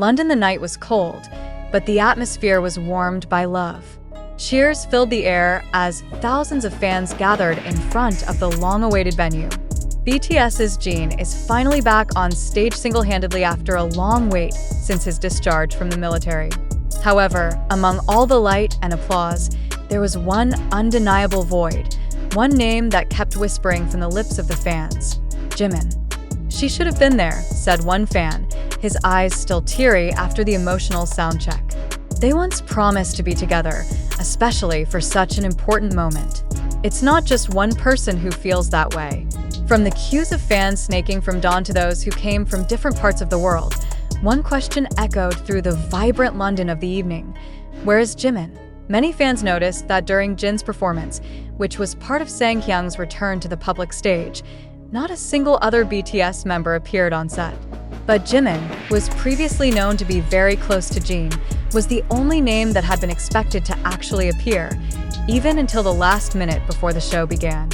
London the night was cold, but the atmosphere was warmed by love. Cheers filled the air as thousands of fans gathered in front of the long-awaited venue. BTS's Jin is finally back on stage single-handedly after a long wait since his discharge from the military. However, among all the light and applause, there was one undeniable void, one name that kept whispering from the lips of the fans: Jimin. "She should have been there," said one fan, his eyes still teary after the emotional soundcheck. They once promised to be together, especially for such an important moment. It's not just one person who feels that way. From the queues of fans snaking from dawn to those who came from different parts of the world, one question echoed through the vibrant London of the evening: where is Jimin? Many fans noticed that during Jin's performance, which was part of Sanghyung's return to the public stage, not a single other BTS member appeared on set. But Jimin, who was previously known to be very close to Jin, was the only name that had been expected to actually appear, even until the last minute before the show began.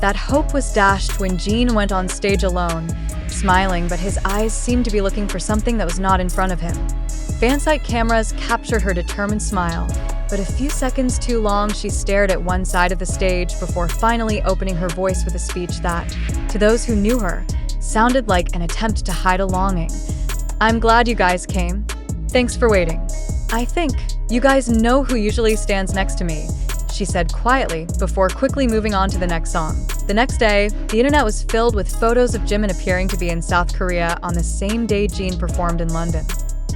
That hope was dashed when Jin went on stage alone, smiling, but his eyes seemed to be looking for something that was not in front of him. Fansite cameras captured her determined smile, but a few seconds too long she stared at one side of the stage before finally opening her voice with a speech that, to those who knew her, sounded like an attempt to hide a longing. "I'm glad you guys came. Thanks for waiting. I think you guys know who usually stands next to me," she said quietly before quickly moving on to the next song. The next day, the internet was filled with photos of Jimin appearing to be in South Korea on the same day Jin performed in London.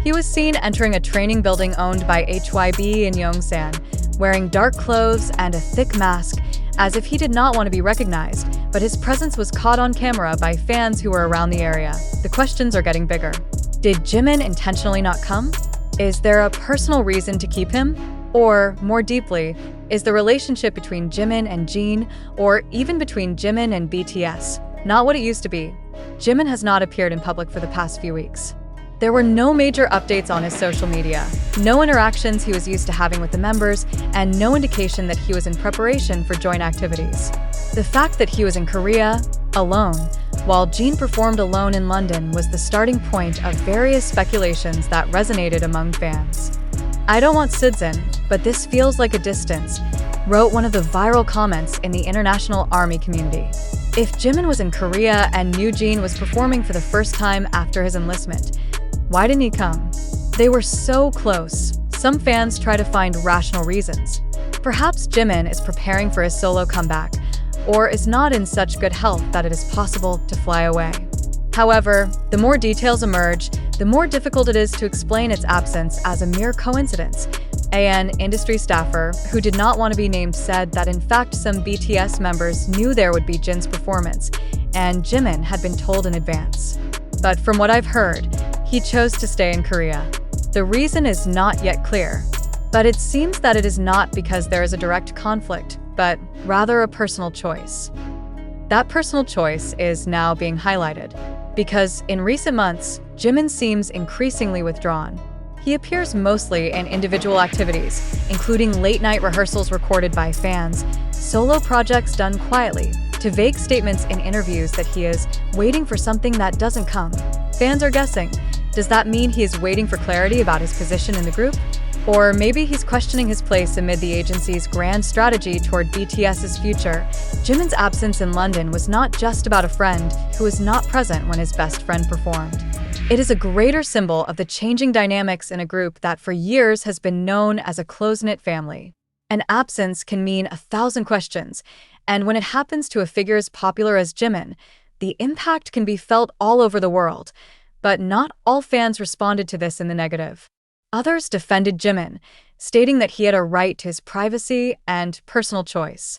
He was seen entering a training building owned by HYB in Yongsan, wearing dark clothes and a thick mask, as if he did not want to be recognized, but his presence was caught on camera by fans who were around the area. The questions are getting bigger. Did Jimin intentionally not come? Is there a personal reason to keep him? Or, more deeply, is the relationship between Jimin and Jin, or even between Jimin and BTS, not what it used to be? Jimin has not appeared in public for the past few weeks. There were no major updates on his social media, no interactions he was used to having with the members, and no indication that he was in preparation for joint activities. The fact that he was in Korea, alone, while Jin performed alone in London was the starting point of various speculations that resonated among fans. "I don't want Sidzin, but this feels like a distance," wrote one of the viral comments in the international ARMY community. If Jimin was in Korea and knew Jin was performing for the first time after his enlistment, why didn't he come? They were so close. Some fans try to find rational reasons. Perhaps Jimin is preparing for his solo comeback, or is not in such good health that it is possible to fly away. However, the more details emerge, the more difficult it is to explain its absence as a mere coincidence. An industry staffer, who did not want to be named, said that in fact some BTS members knew there would be Jin's performance, and Jimin had been told in advance. But from what I've heard, he chose to stay in Korea. The reason is not yet clear, but it seems that it is not because there is a direct conflict, but rather a personal choice. That personal choice is now being highlighted, because in recent months, Jimin seems increasingly withdrawn. He appears mostly in individual activities, including late-night rehearsals recorded by fans, solo projects done quietly, to vague statements in interviews that he is waiting for something that doesn't come. Fans are guessing. Does that mean he is waiting for clarity about his position in the group? Or maybe he's questioning his place amid the agency's grand strategy toward BTS's future. Jimin's absence in London was not just about a friend who was not present when his best friend performed. It is a greater symbol of the changing dynamics in a group that for years has been known as a close-knit family. An absence can mean 1,000 questions, and when it happens to a figure as popular as Jimin, the impact can be felt all over the world. But not all fans responded to this in the negative. Others defended Jimin, stating that he had a right to his privacy and personal choice.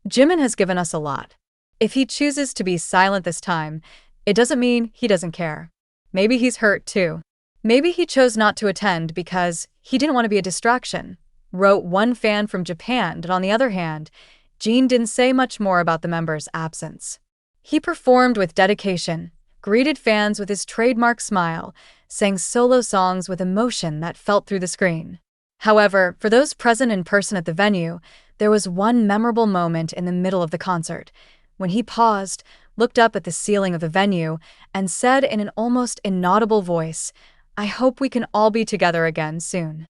Jimin has given us a lot. If he chooses to be silent this time, it doesn't mean he doesn't care. Maybe he's hurt too. Maybe he chose not to attend because he didn't want to be a distraction, wrote one fan from Japan. But on the other hand, Jin didn't say much more about the member's absence. He performed with dedication, greeted fans with his trademark smile, sang solo songs with emotion that felt through the screen. However, for those present in person at the venue, there was one memorable moment in the middle of the concert, when he paused, looked up at the ceiling of the venue, and said in an almost inaudible voice, I hope we can all be together again soon.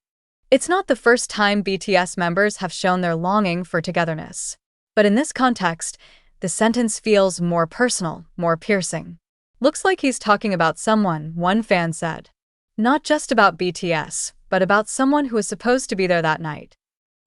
It's not the first time BTS members have shown their longing for togetherness. But in this context, the sentence feels more personal, more piercing. Looks like he's talking about someone, one fan said. Not just about BTS, but about someone who was supposed to be there that night.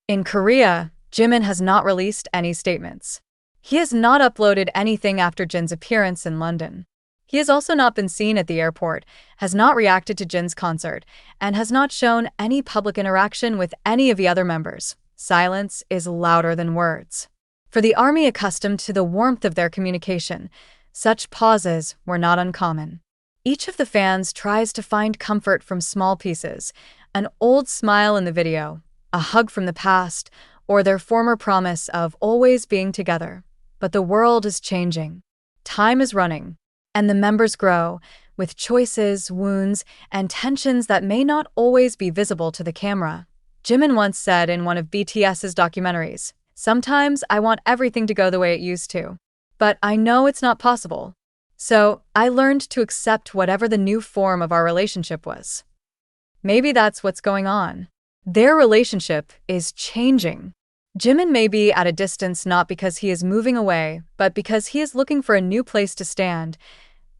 In Korea, Jimin has not released any statements. He has not uploaded anything after Jin's appearance in London. He has also not been seen at the airport, has not reacted to Jin's concert, and has not shown any public interaction with any of the other members. Silence is louder than words. For the ARMY accustomed to the warmth of their communication, such pauses were not uncommon. Each of the fans tries to find comfort from small pieces, an old smile in the video, a hug from the past, or their former promise of always being together. But the world is changing. Time is running, and the members grow, with choices, wounds, and tensions that may not always be visible to the camera. Jimin once said in one of BTS's documentaries, "Sometimes I want everything to go the way it used to. But I know it's not possible. So I learned to accept whatever the new form of our relationship was." Maybe that's what's going on. Their relationship is changing. Jimin may be at a distance not because he is moving away, but because he is looking for a new place to stand.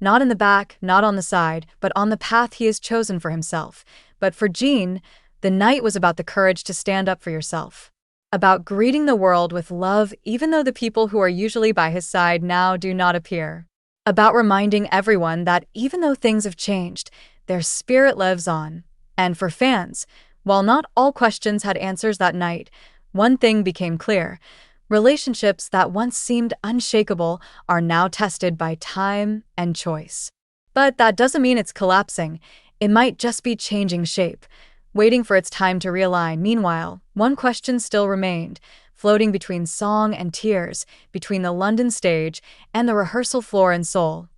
Not in the back, not on the side, but on the path he has chosen for himself. But for Jin, the night was about the courage to stand up for yourself. About greeting the world with love even though the people who are usually by his side now do not appear. About reminding everyone that even though things have changed, their spirit lives on. And for fans, while not all questions had answers that night, one thing became clear. Relationships that once seemed unshakable are now tested by time and choice. But that doesn't mean it's collapsing. It might just be changing shape, waiting for its time to realign. Meanwhile, one question still remained, floating between song and tears, between the London stage and the rehearsal floor in Seoul.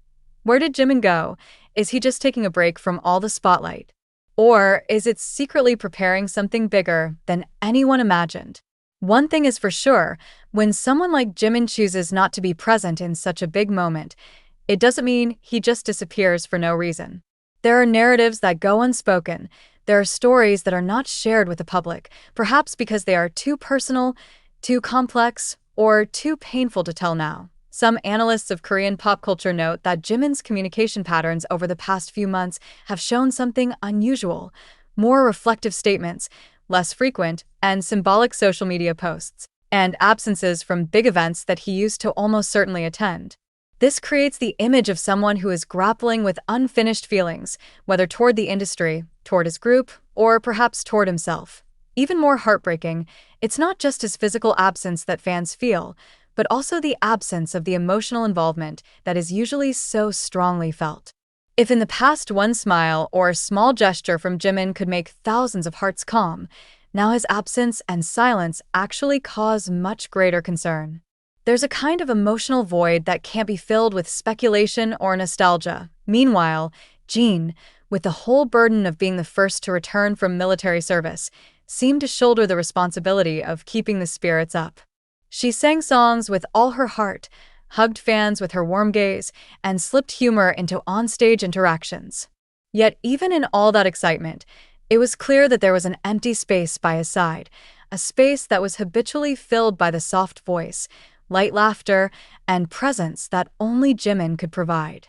Where did Jimin go? Is he just taking a break from all the spotlight? Or is it secretly preparing something bigger than anyone imagined? One thing is for sure, when someone like Jimin chooses not to be present in such a big moment, it doesn't mean he just disappears for no reason. There are narratives that go unspoken. There are stories that are not shared with the public, perhaps because they are too personal, too complex, or too painful to tell now. Some analysts of Korean pop culture note that Jimin's communication patterns over the past few months have shown something unusual, more reflective statements, less frequent and symbolic social media posts, and absences from big events that he used to almost certainly attend. This creates the image of someone who is grappling with unfinished feelings, whether toward the industry, toward his group, or perhaps toward himself. Even more heartbreaking, it's not just his physical absence that fans feel, but also the absence of the emotional involvement that is usually so strongly felt. If in the past one smile or a small gesture from Jimin could make thousands of hearts calm, now his absence and silence actually cause much greater concern. There's a kind of emotional void that can't be filled with speculation or nostalgia. Meanwhile, Jin, with the whole burden of being the first to return from military service, seemed to shoulder the responsibility of keeping the spirits up. She sang songs with all her heart, hugged fans with her warm gaze, and slipped humor into onstage interactions. Yet even in all that excitement, it was clear that there was an empty space by his side, a space that was habitually filled by the soft voice, light laughter, and presence that only Jimin could provide.